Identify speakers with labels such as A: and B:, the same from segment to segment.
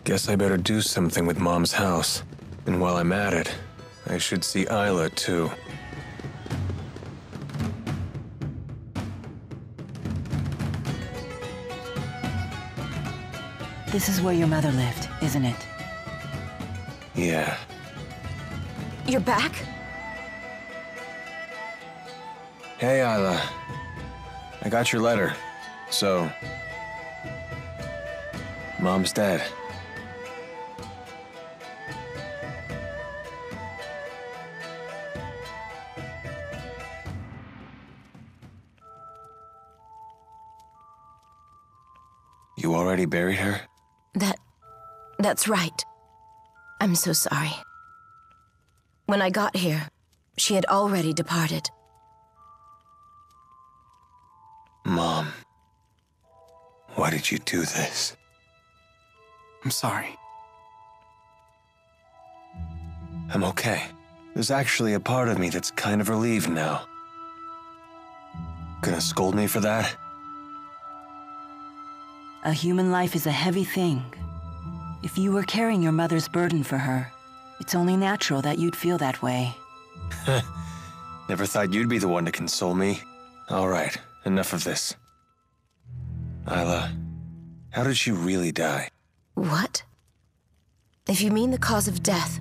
A: Guess I better do something with Mom's house. And while I'm at it, I should see Isla, too.
B: This is where your mother lived, isn't it?
A: Yeah.
C: You're back?
A: Hey, Isla. I got your letter. So... Mom's dead. You already buried her?
C: That's right. I'm so sorry. When I got here, she had already departed.
A: Mom, why did you do this?
D: I'm sorry.
A: I'm okay. There's actually a part of me that's kind of relieved now. Gonna scold me for that?
B: A human life is a heavy thing. If you were carrying your mother's burden for her, it's only natural that you'd feel that way.
A: Never thought you'd be the one to console me. All right, enough of this. Isla, how did she really die?
C: What? If you mean the cause of death,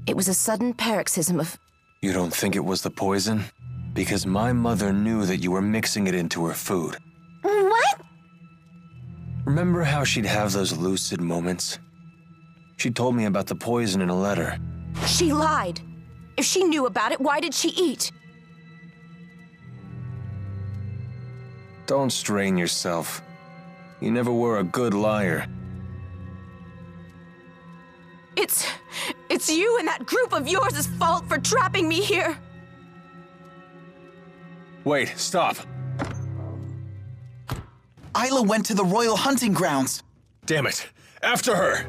C: it was a sudden paroxysm of...
A: You don't think it was the poison? Because my mother knew that you were mixing it into her food.
C: What?
A: Remember how she'd have those lucid moments? She told me about the poison in a letter.
C: She lied. If she knew about it, why did she eat?
A: Don't strain yourself. You never were a good liar.
C: It's you and that group of yours' fault for trapping me here.
A: Wait, stop.
D: Isla went to the royal hunting grounds.
A: Damn it. After her!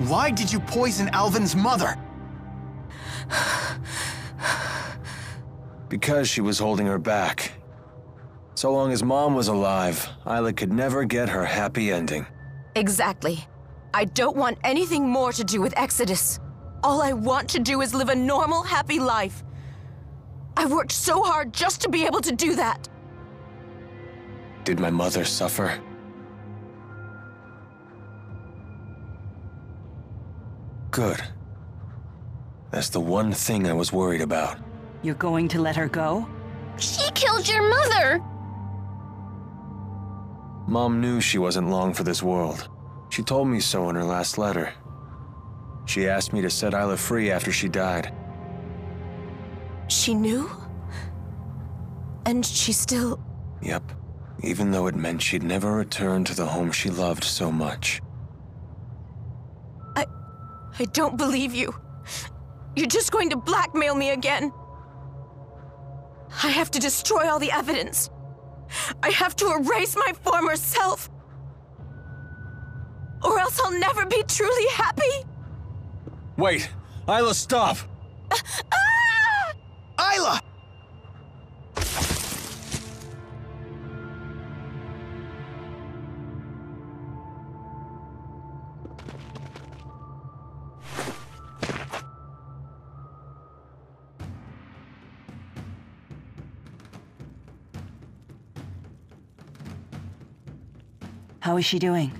D: Why did you poison Alvin's mother?
A: Because she was holding her back. So long as Mom was alive, Isla could never get her happy ending.
C: Exactly. I don't want anything more to do with Exodus. All I want to do is live a normal, happy life. I worked so hard just to be able to do that.
A: Did my mother suffer? Good. That's the one thing I was worried about.
B: You're going to let her go?
E: She killed your mother!
A: Mom knew she wasn't long for this world. She told me so in her last letter. She asked me to set Isla free after she died.
C: She knew? And she still...
A: Yep. Even though it meant she'd never return to the home she loved so much.
C: I don't believe you. You're just going to blackmail me again. I have to destroy all the evidence. I have to erase my former self. Or else I'll never be truly happy.
A: Wait! Isla, stop!
D: Isla!
B: How is she doing?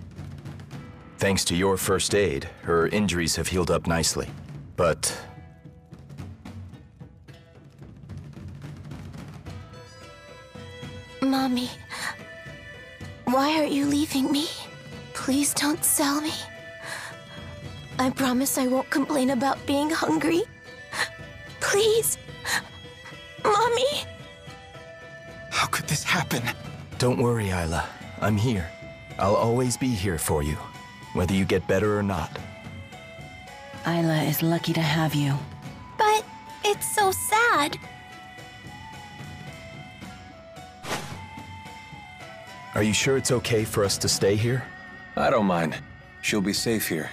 F: Thanks to your first aid, her injuries have healed up nicely. But...
E: Mommy, why are you leaving me? Please don't sell me. I promise I won't complain about being hungry. Please. Mommy!
D: How could this happen?
F: don't worry, Isla. I'm here. I'll always be here for you, whether you get better or not.
B: Isla is lucky to have you. But it's so sad.
F: Are you sure it's okay for us to stay here?
A: I don't mind. She'll be safe here.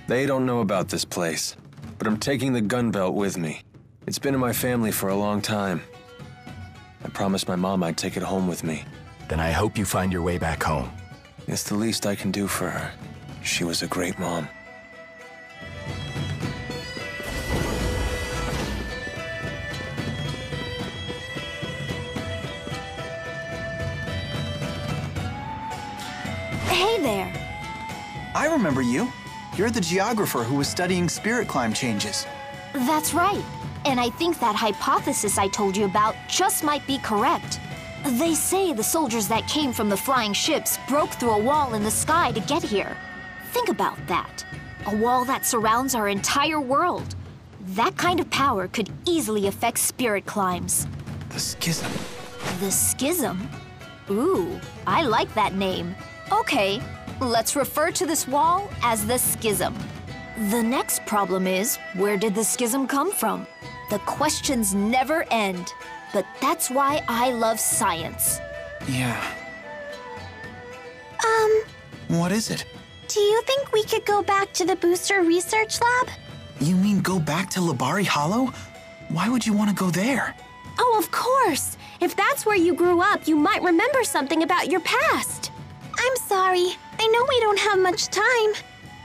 A: They don't know about this place, but I'm taking the gun belt with me. It's been in my family for a long time. I promised my mom I'd take it home with me.
F: Then I hope you find your way back home.
A: It's the least I can do for her. She was a great mom.
E: Hey there.
D: I remember you. You're the geographer who was studying spirit climb changes.
E: That's right. And I think that hypothesis I told you about just might be correct. They say the soldiers that came from the flying ships broke through a wall in the sky to get here. Think about that. A wall that surrounds our entire world. That kind of power could easily affect spirit climbs.
D: The schism.
E: The schism? Ooh, I like that name. Okay, let's refer to this wall as the schism. The next problem is, where did the schism come from? The questions never end. But that's why I love science.
D: Yeah. What is it?
E: Do you think we could go back to the booster research lab?
D: You mean go back to Labari Hollow? Why would you want to go there?
E: Oh, of course. If that's where you grew up, you might remember something about your past. I'm sorry. I know we don't have much time.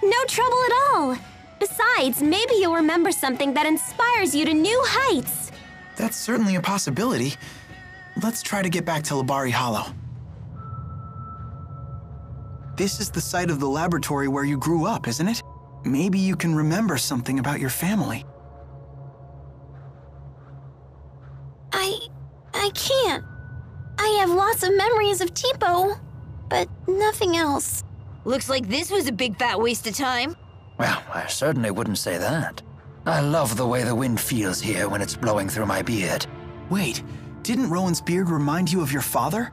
E: No trouble at all. Besides, maybe you'll remember something that inspires you to new heights.
D: That's certainly a possibility. Let's try to get back to Labari Hollow. This is the site of the laboratory where you grew up, isn't it? Maybe you can remember something about your family.
E: I can't. I have lots of memories of Tipo, but nothing else.
G: Looks like this was a big fat waste of time.
H: Well, I certainly wouldn't say that. I love the way the wind feels here when it's blowing through my beard.
D: Wait, didn't Rowan's beard remind you of your father?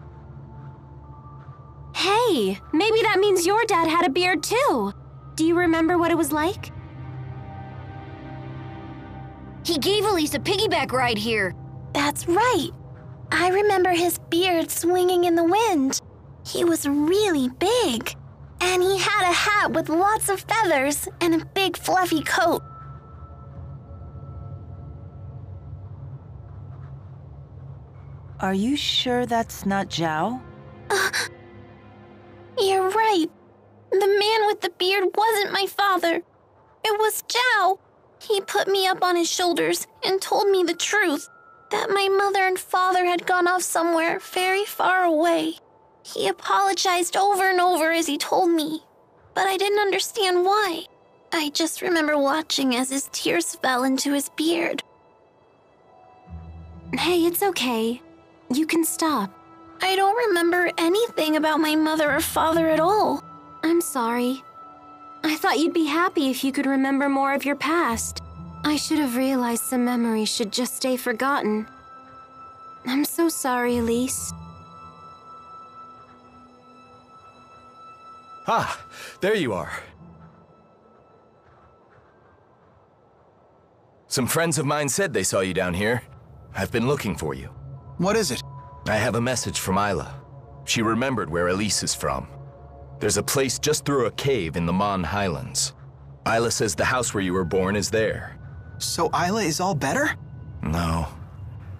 E: Hey, maybe that means your dad had a beard too. Do you remember what it was like?
G: He gave Elise a piggyback ride here.
E: That's right. I remember his beard swinging in the wind. He was really big. And he had a hat with lots of feathers and a big fluffy coat.
B: Are you sure that's not Zhao?
E: You're right. The man with the beard wasn't my father. It was Zhao. He put me up on his shoulders and told me the truth, that my mother and father had gone off somewhere very far away. He apologized over and over as he told me, but I didn't understand why. I just remember watching as his tears fell into his beard. Hey, it's okay. You can stop. I don't remember anything about my mother or father at all. I'm sorry. I thought you'd be happy if you could remember more of your past. I should have realized some memories should just stay forgotten. I'm so sorry, Elise.
F: Ah, there you are. Some friends of mine said they saw you down here. I've been looking for you.
D: What is it?
F: I have a message from Isla. She remembered where Elise is from. There's a place just through a cave in the Mon Highlands. Isla says the house where you were born is there.
D: So Isla is all better?
F: No.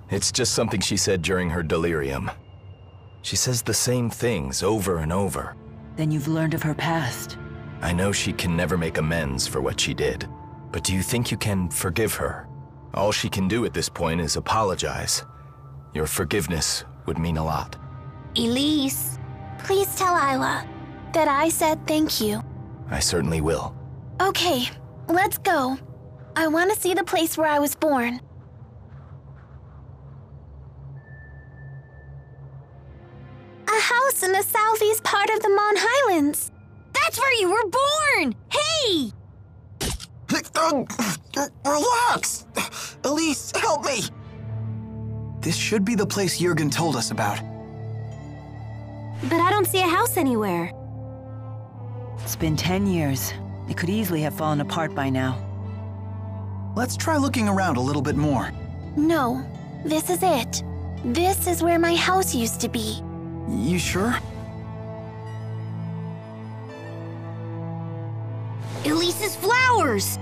F: It's just something she said during her delirium. She says the same things over and over.
B: Then you've learned of her past.
F: I know she can never make amends for what she did. But do you think you can forgive her? All she can do at this point is apologize. Your forgiveness would mean a lot.
E: Elise, please tell Isla that I said thank you.
F: I certainly will.
E: Okay, let's go. I want to see the place where I was born. A house in the southeast part of the Mon Highlands.
G: That's where you were born! Hey!
D: Relax! Elise, help me! This should be the place Jurgen told us about.
E: But I don't see a house anywhere.
B: It's been 10 years. It could easily have fallen apart by now.
D: Let's try looking around a little bit more.
E: No, this is it. This is where my house used to be.
D: You sure?
G: Elise's flowers!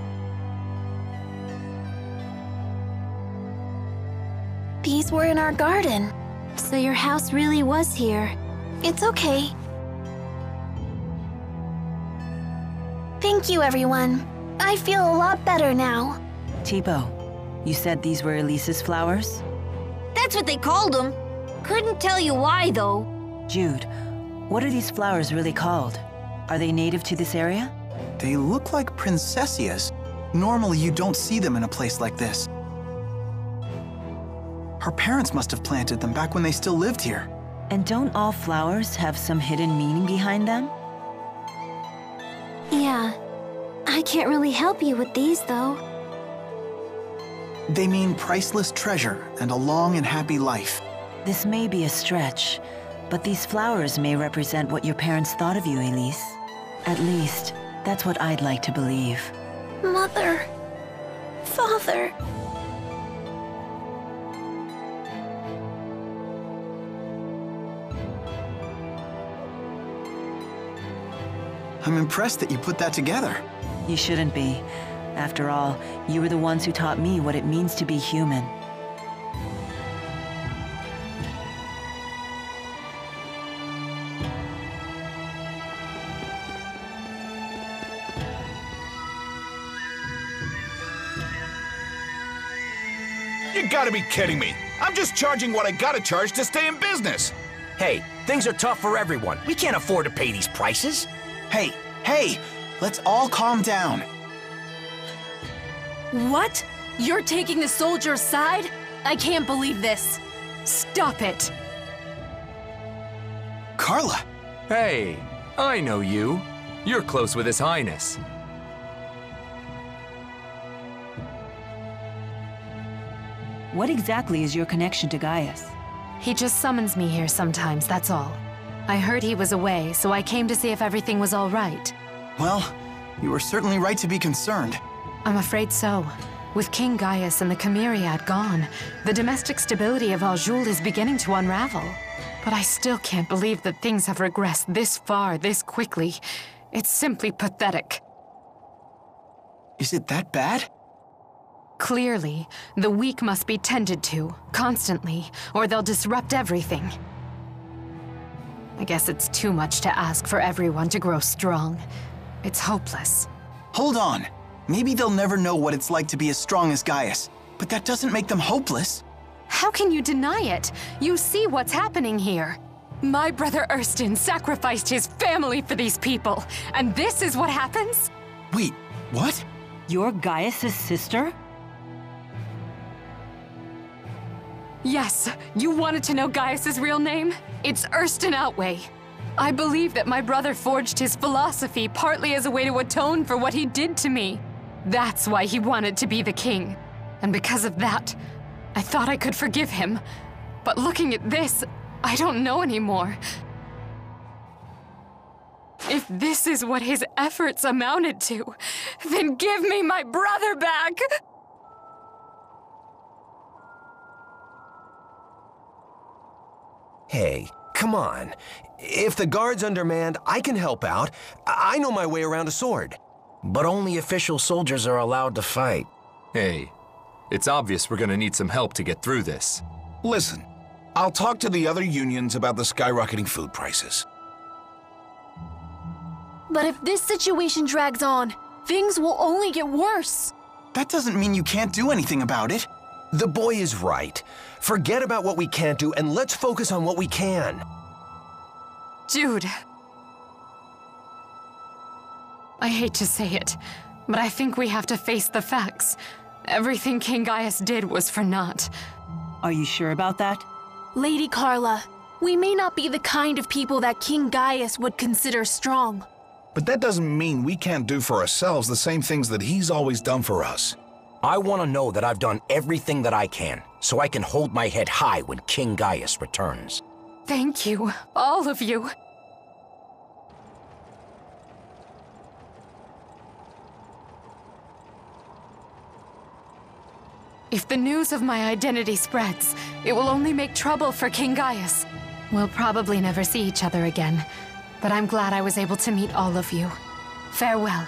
E: These were in our garden. So your house really was here. It's okay. Thank you, everyone. I feel a lot better now.
B: Tipo, you said these were Elise's flowers?
G: That's what they called them. Couldn't tell you why, though.
B: Jude, what are these flowers really called? Are they native to this area?
D: They look like princessias. Normally, you don't see them in a place like this. Her parents must have planted them back when they still lived here.
B: And don't all flowers have some hidden meaning behind them?
E: Yeah. I can't really help you with these, though.
D: They mean priceless treasure and a long and happy life.
B: This may be a stretch, but these flowers may represent what your parents thought of you, Elise. At least, that's what I'd like to believe.
E: Mother. Father.
D: I'm impressed that you put that together.
B: You shouldn't be. After all, you were the ones who taught me what it means to be human.
I: You gotta be kidding me. I'm just charging what I gotta charge to stay in business.
J: Hey, things are tough for everyone. We can't afford to pay these prices.
D: Hey, let's all calm down.
C: What? You're taking the soldier's side? I can't believe this. Stop it.
D: Carla!
K: Hey, I know you. You're close with His Highness.
B: What exactly is your connection to Gaius?
L: He just summons me here sometimes, that's all. I heard he was away, so I came to see if everything was all right.
D: Well, you were certainly right to be concerned.
L: I'm afraid so. With King Gaius and the Chimeriad gone, the domestic stability of Al-Jul is beginning to unravel. But I still can't believe that things have regressed this far, this quickly. It's simply pathetic.
D: Is it that bad?
L: Clearly, the weak must be tended to, constantly, or they'll disrupt everything. I guess it's too much to ask for everyone to grow strong. It's hopeless.
D: Hold on. Maybe they'll never know what it's like to be as strong as Gaius, but that doesn't make them hopeless.
L: How can you deny it? You see what's happening here. My brother Ersten sacrificed his family for these people, and this is what happens?
D: Wait, what?
B: You're Gaius' sister?
L: Yes, you wanted to know Gaius' real name? It's Ersten Outway. I believe that my brother forged his philosophy partly as a way to atone for what he did to me. That's why he wanted to be the king. And because of that, I thought I could forgive him. But looking at this, I don't know anymore. If this is what his efforts amounted to, then give me my brother back!
J: Hey, come on. If the guard's undermanned, I can help out. I know my way around a sword. But only official soldiers are allowed to fight.
K: Hey, it's obvious we're gonna need some help to get through this.
I: Listen, I'll talk to the other unions about the skyrocketing food prices.
C: But if this situation drags on, things will only get worse.
D: That doesn't mean you can't do anything about it.
J: The boy is right. Forget about what we can't do and let's focus on what we can.
L: Jude. I hate to say it, but I think we have to face the facts. Everything King Gaius did was for naught.
B: Are you sure about that?
C: Lady Carla, we may not be the kind of people that King Gaius would consider strong.
I: But that doesn't mean we can't do for ourselves the same things that he's always done for us.
J: I want to know that I've done everything that I can, so I can hold my head high when King Gaius returns.
L: Thank you, all of you. If the news of my identity spreads, it will only make trouble for King Gaius. We'll probably never see each other again, but I'm glad I was able to meet all of you. Farewell.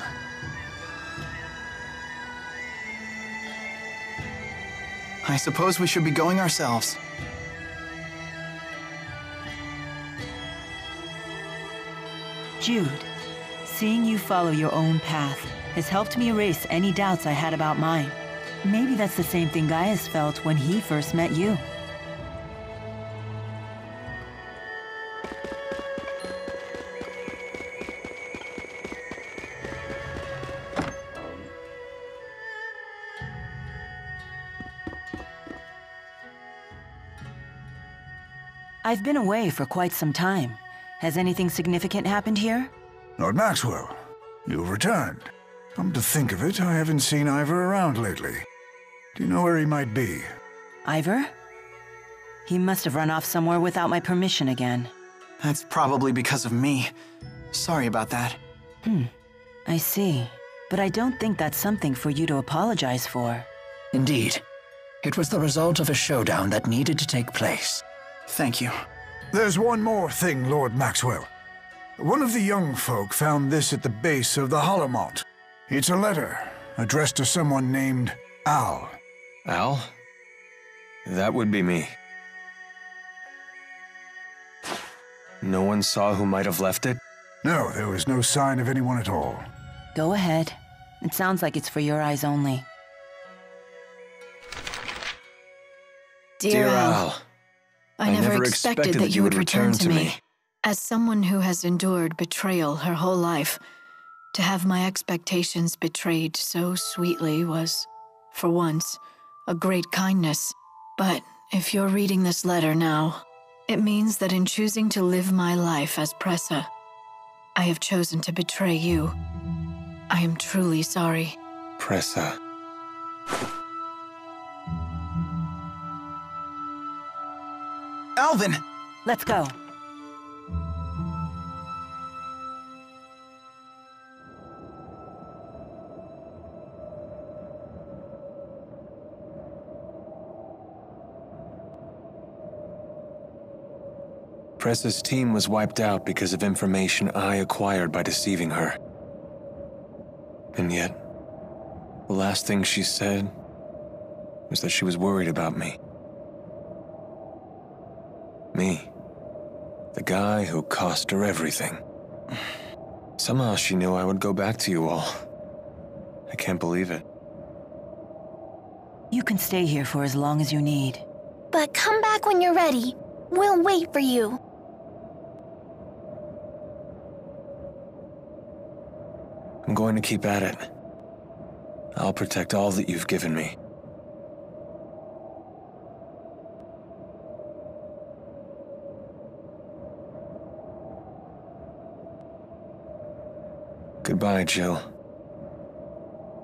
D: I suppose we should be going ourselves.
B: Jude, seeing you follow your own path has helped me erase any doubts I had about mine. Maybe that's the same thing Gaius felt when he first met you. I've been away for quite some time. Has anything significant happened here?
M: Lord Maxwell, you've returned. Come to think of it, I haven't seen Ivor around lately. Do you know where he might be?
B: Ivor? He must have run off somewhere without my permission again.
D: That's probably because of me. Sorry about that.
B: I see. But I don't think that's something for you to apologize for.
H: Indeed. It was the result of a showdown that needed to take place.
D: Thank you.
M: There's one more thing, Lord Maxwell. One of the young folk found this at the base of the Holomont. It's a letter addressed to someone named Al.
A: Al? That would be me. No one saw who might have left it?
M: No, there was no sign of anyone at all.
B: Go ahead. It sounds like it's for your eyes only.
C: Dear
A: Al,
C: I never expected that you would return to me. As someone who has endured betrayal her whole life, to have my expectations betrayed so sweetly was, for once, a great kindness. But if you're reading this letter now, it means that in choosing to live my life as Pressa, I have chosen to betray you. I am truly sorry.
A: Pressa.
D: Alvin!
B: Let's go.
A: Pressa's team was wiped out because of information I acquired by deceiving her. And yet, the last thing she said was that she was worried about me. Me. The guy who cost her everything. Somehow she knew I would go back to you all. I can't believe it.
B: You can stay here for as long as you need.
E: But come back when you're ready. We'll wait for you.
A: I'm going to keep at it. I'll protect all that you've given me. Goodbye, Jill.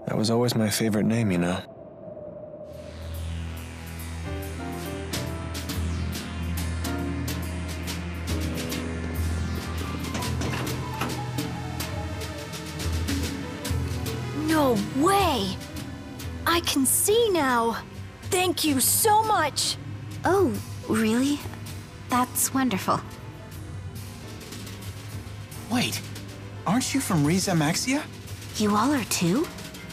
A: That was always my favorite name, you know.
E: No way! I can see now. Thank you so much.
G: Oh, really? That's wonderful.
D: Wait, aren't you from Riza Maxia?
G: You all are too?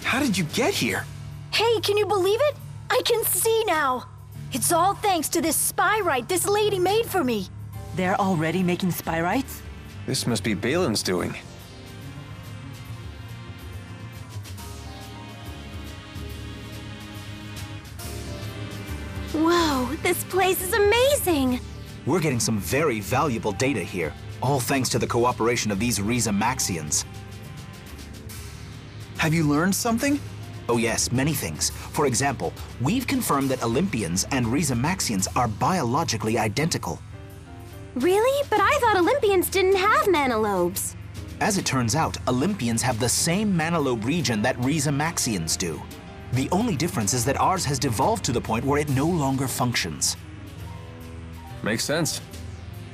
D: How did you get here?
E: Hey, can you believe it? I can see now. It's all thanks to this spyrite this lady made for me.
B: They're already making spyrites?
A: This must be Balin's doing.
E: Whoa, this place is amazing!
N: We're getting some very valuable data here, all thanks to the cooperation of these Riza Maxians.
D: Have you learned something?
N: Oh yes, many things. For example, we've confirmed that Olympians and Riza Maxians are biologically identical.
E: Really? But I thought Olympians didn't have manalobes.
N: As it turns out, Olympians have the same manalobe region that Riza Maxians do. The only difference is that ours has devolved to the point where it no longer functions.
A: Makes sense.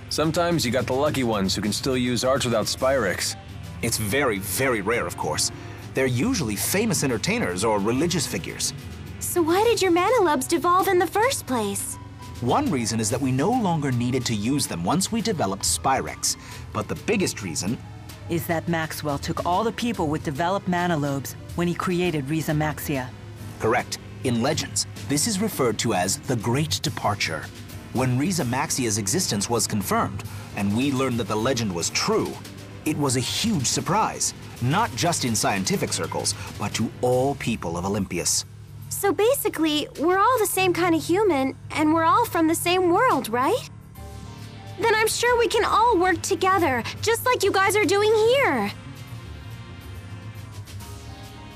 A: Sometimes you got the lucky ones who can still use arts without Spyrix.
N: It's very, very rare, of course. They're usually famous entertainers or religious figures.
E: So why did your manalobes devolve in the first place?
N: One reason is that we no longer needed to use them once we developed Spyrex. But the biggest reason
B: is that Maxwell took all the people with developed manalobes when he created Riza Maxia.
N: Correct. In Legends, this is referred to as the Great Departure. When Riza Maxia's existence was confirmed, and we learned that the legend was true, it was a huge surprise, not just in scientific circles, but to all people of Olympias.
E: So basically, we're all the same kind of human, and we're all from the same world, right? Then I'm sure we can all work together, just like you guys are doing here.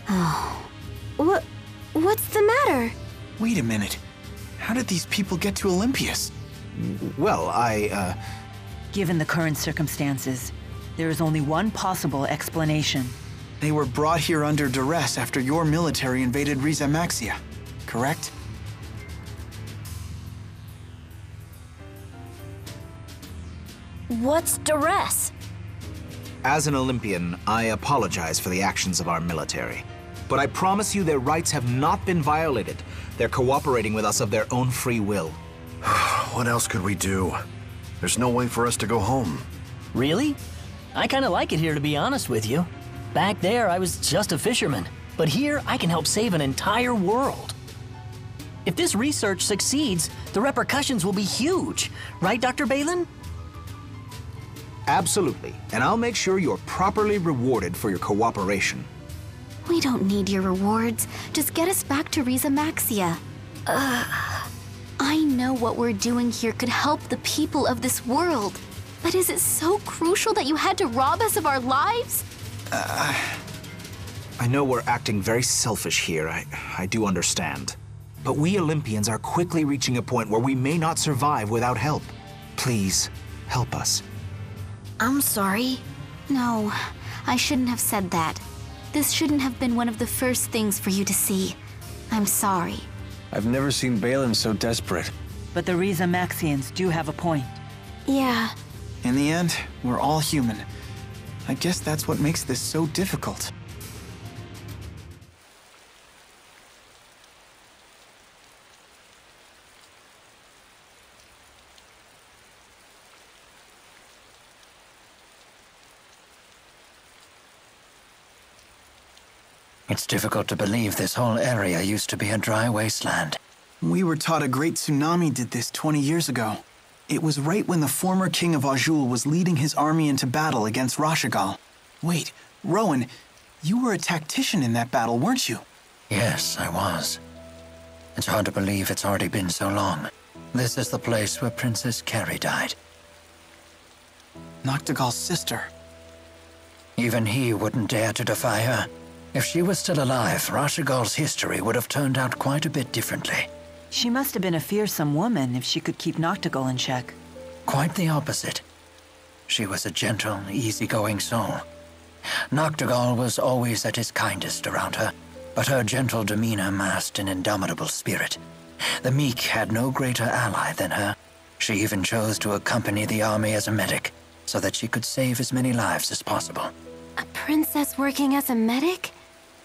E: Oh, what's the matter?
D: Wait a minute. How did these people get to Olympias?
N: Well,
B: Given the current circumstances, there is only one possible explanation.
D: They were brought here under duress after your military invaded Riza Maxia, correct?
E: What's duress?
N: As an Olympian, I apologize for the actions of our military. But I promise you their rights have not been violated. They're cooperating with us of their own free will.
O: What else could we do? There's no way for us to go home.
P: Really? I kinda like it here, to be honest with you. Back there, I was just a fisherman. But here, I can help save an entire world. If this research succeeds, the repercussions will be huge. Right, Dr. Balin?
N: Absolutely. And I'll make sure you're properly rewarded for your cooperation.
E: We don't need your rewards. Just get us back to Riza Maxia. I know what we're doing here could help the people of this world. But is it so crucial that you had to rob us of our lives?
N: I know we're acting very selfish here. I do understand. But we Olympians are quickly reaching a point where we may not survive without help. Please, help us.
E: I'm sorry. No, I shouldn't have said that. This shouldn't have been one of the first things for you to see. I'm sorry.
A: I've never seen Balin so desperate.
B: But the Riza Maxians do have a point.
E: Yeah.
D: In the end, we're all human. I guess that's what makes this so difficult.
H: It's difficult to believe this whole area used to be a dry wasteland.
D: We were taught a great tsunami did this 20 years ago. It was right when the former king of Azul was leading his army into battle against Rashigal. Wait, Rowan, you were a tactician in that battle, weren't you?
H: Yes, I was. It's hard to believe it's already been so long. This is the place where Princess Carrie died.
D: Noctigal's sister.
H: Even he wouldn't dare to defy her. If she was still alive, Rashigal's history would have turned out quite a bit differently.
B: She must have been a fearsome woman if she could keep Noctigal in check.
H: Quite the opposite. She was a gentle, easygoing soul. Noctigal was always at his kindest around her, but her gentle demeanor masked an indomitable spirit. The meek had no greater ally than her. She even chose to accompany the army as a medic, so that she could save as many lives as possible.
E: A princess working as a medic?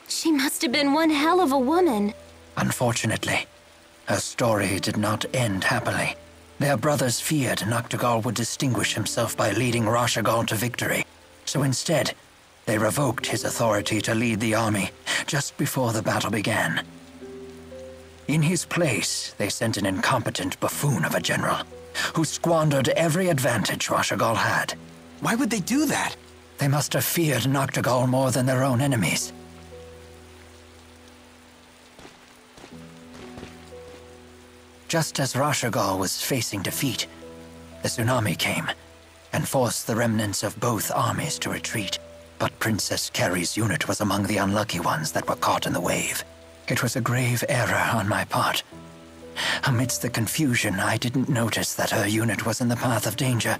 E: She must have been one hell of a woman.
H: Unfortunately, her story did not end happily. Their brothers feared Noctigal would distinguish himself by leading Rashigal to victory. So instead, they revoked his authority to lead the army just before the battle began. In his place, they sent an incompetent buffoon of a general who squandered every advantage Rashigal had.
D: Why would they do that?
H: They must have feared Noctigal more than their own enemies. Just as Rashigal was facing defeat, the tsunami came and forced the remnants of both armies to retreat. But Princess Carrie's unit was among the unlucky ones that were caught in the wave. It was a grave error on my part. Amidst the confusion, I didn't notice that her unit was in the path of danger.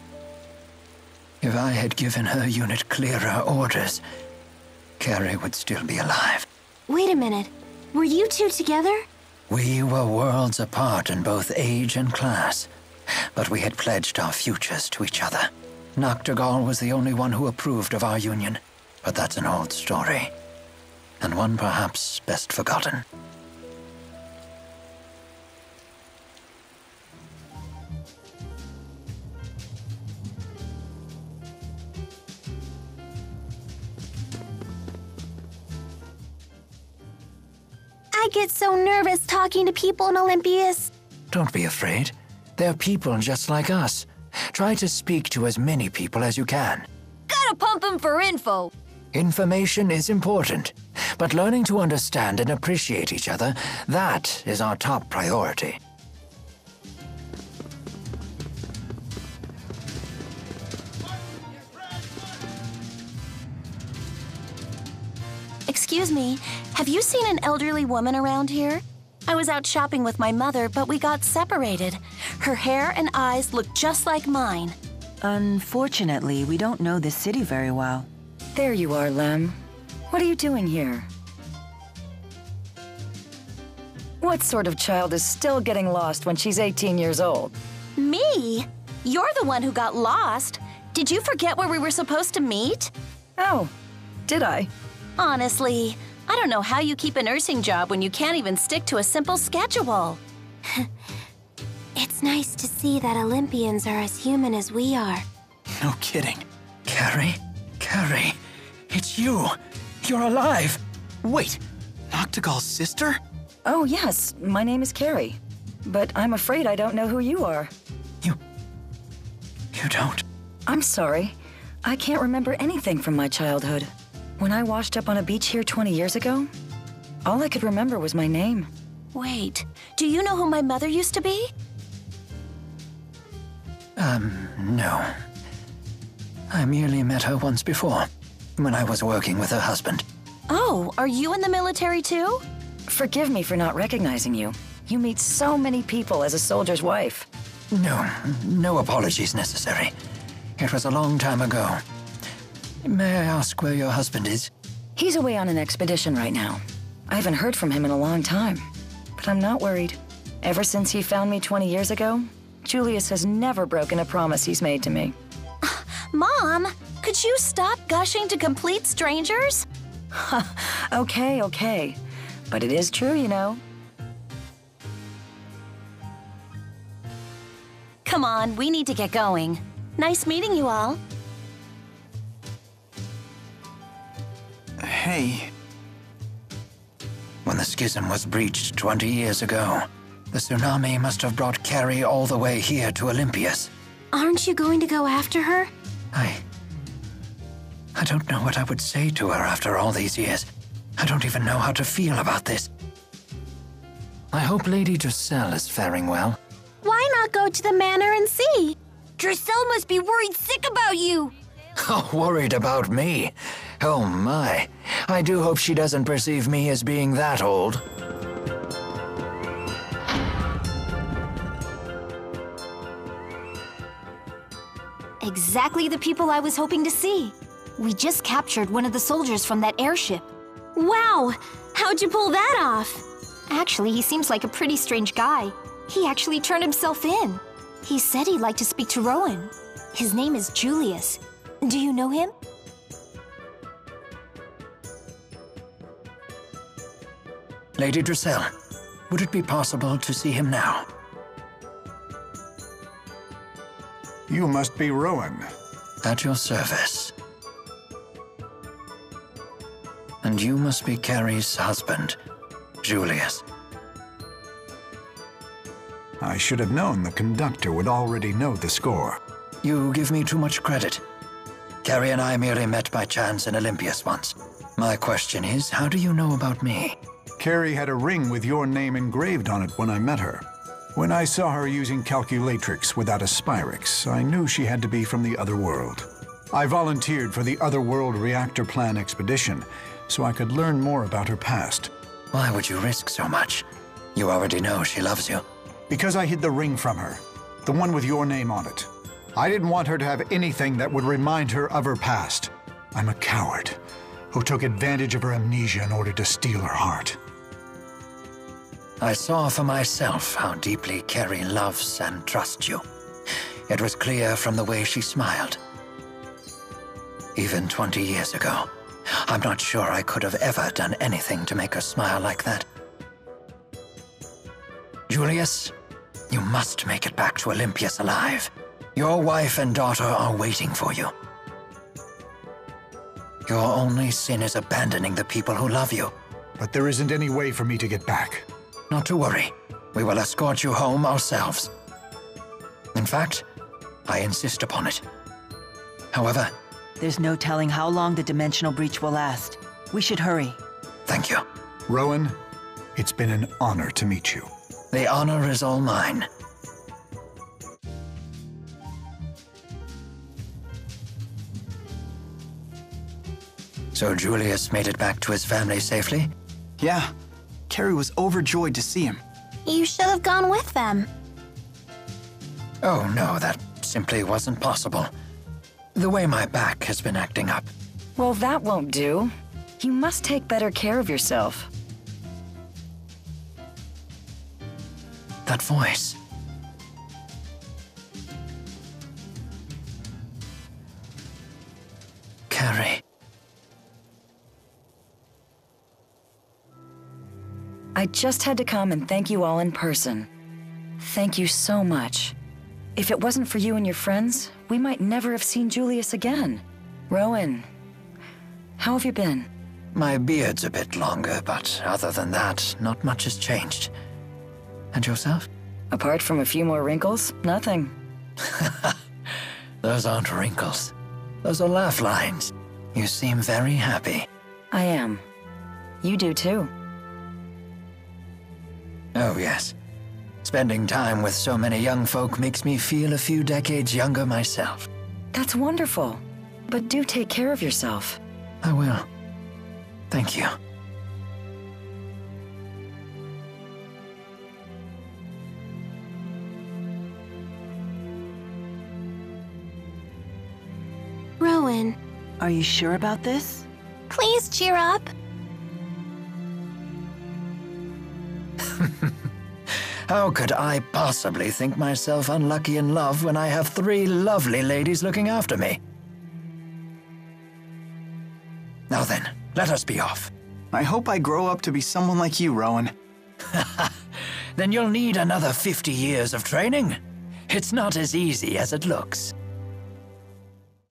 H: If I had given her unit clearer orders, Carrie would still be alive.
E: Wait a minute. Were you two together?
H: We were worlds apart in both age and class, but we had pledged our futures to each other. Noctigal was the only one who approved of our union, but that's an old story, and one perhaps best forgotten.
E: I I get so nervous talking to people in Olympias.
H: Don't be afraid. They're people just like us. Try to speak to as many people as you can.
G: Gotta pump him for info.
H: Information is important, but learning to understand and appreciate each other, that is our top priority.
E: Excuse me, have you seen an elderly woman around here? I was out shopping with my mother, but we got separated. Her hair and eyes look just like mine.
B: Unfortunately, we don't know this city very well.
Q: There you are, Lem. What are you doing here? What sort of child is still getting lost when she's 18 years old?
E: Me? You're the one who got lost. Did you forget where we were supposed to meet?
Q: Oh, did I?
E: Honestly, I don't know how you keep a nursing job when you can't even stick to a simple schedule. It's nice to see that Olympians are as human as we are.
D: No kidding.
H: Carrie, it's you. You're alive.
D: Wait, Noctigal's sister?
Q: Oh, yes, my name is Carrie. But I'm afraid I don't know who you are.
H: You don't?
Q: I'm sorry. I can't remember anything from my childhood. When I washed up on a beach here 20 years ago, all I could remember was my name.
E: Wait, do you know who my mother used to be?
H: No. I merely met her once before, when I was working with her husband.
E: Oh, are you in the military too?
Q: Forgive me for not recognizing you. You meet so many people as a soldier's wife.
H: No apologies necessary. It was a long time ago. May I ask where your husband is?
Q: He's away on an expedition right now. I haven't heard from him in a long time, but I'm not worried. Ever since he found me 20 years ago, Julius has never broken a promise he's made to me.
E: Mom, could you stop gushing to complete strangers?
Q: Okay. But it is true, you know.
E: Come on, we need to get going. Nice meeting you all.
D: Hey.
H: When the schism was breached 20 years ago, the tsunami must have brought Carrie all the way here to Olympias.
E: Aren't you going to go after her?
H: I don't know what I would say to her after all these years. I don't even know how to feel about this. I hope Lady Drissel is faring well.
E: Why not go to the manor and see?
G: Drissel must be worried sick about you.
H: Oh, worried about me? Oh my. I do hope she doesn't perceive me as being that old.
G: Exactly the people I was hoping to see. We just captured one of the soldiers from that airship.
E: Wow! How'd you pull that off?
G: Actually, he seems like a pretty strange guy. He actually turned himself in. He said he'd like to speak to Rowan. His name is Julius. Do you know him?
H: Lady Drissel, would it be possible to see him now?
M: You must be Rowan.
H: At your service. And you must be Carrie's husband, Julius.
M: I should have known the conductor would already know the score.
H: You give me too much credit. Carrie and I merely met by chance in Olympias once. My question is, how do you know about me?
M: Carrie had a ring with your name engraved on it when I met her. When I saw her using calculatrix without a Spyrix, I knew she had to be from the other world. I volunteered for the Otherworld Reactor Plan expedition, so I could learn more about her past.
H: Why would you risk so much? You already know she loves you.
M: Because I hid the ring from her, the one with your name on it. I didn't want her to have anything that would remind her of her past. I'm a coward who took advantage of her amnesia in order to steal her heart.
H: I saw for myself how deeply Carrie loves and trusts you. It was clear from the way she smiled. Even 20 years ago, I'm not sure I could have ever done anything to make her smile like that. Julius, you must make it back to Olympias alive. Your wife and daughter are waiting for you. Your only sin is abandoning the people who love you.
M: but there isn't any way for me to get back.
H: Not to worry. We will escort you home ourselves. In fact, I insist upon it. However,
B: there's no telling how long the dimensional breach will last. We should hurry.
H: Thank you.
M: Rowan, it's been an honor to meet you.
H: The honor is all mine. So Julius made it back to his family safely?
D: Yeah. Carrie was overjoyed to see him.
E: You should have gone with them.
H: Oh no, that simply wasn't possible. The way my back has been acting up.
Q: Well, that won't do. You must take better care of yourself.
H: That voice. Carrie.
Q: I just had to come and thank you all in person. Thank you so much. If it wasn't for you and your friends, we might never have seen Julius again. Rowan, how have you been?
H: My beard's a bit longer, but other than that, not much has changed. And yourself?
Q: Apart from a few more wrinkles, nothing.
H: Those aren't wrinkles. Those are laugh lines. You seem very happy.
Q: I am. You do too.
H: Oh, yes. Spending time with so many young folk makes me feel a few decades younger myself.
Q: That's wonderful. But do take care of yourself.
H: I will. Thank you.
E: Rowan.
B: Are you sure about this?
E: Please cheer up.
H: How could I possibly think myself unlucky in love when I have 3 lovely ladies looking after me? Now then, let us be off.
D: I hope I grow up to be someone like you, Rowan.
H: Then you'll need another 50 years of training. It's not as easy as it looks.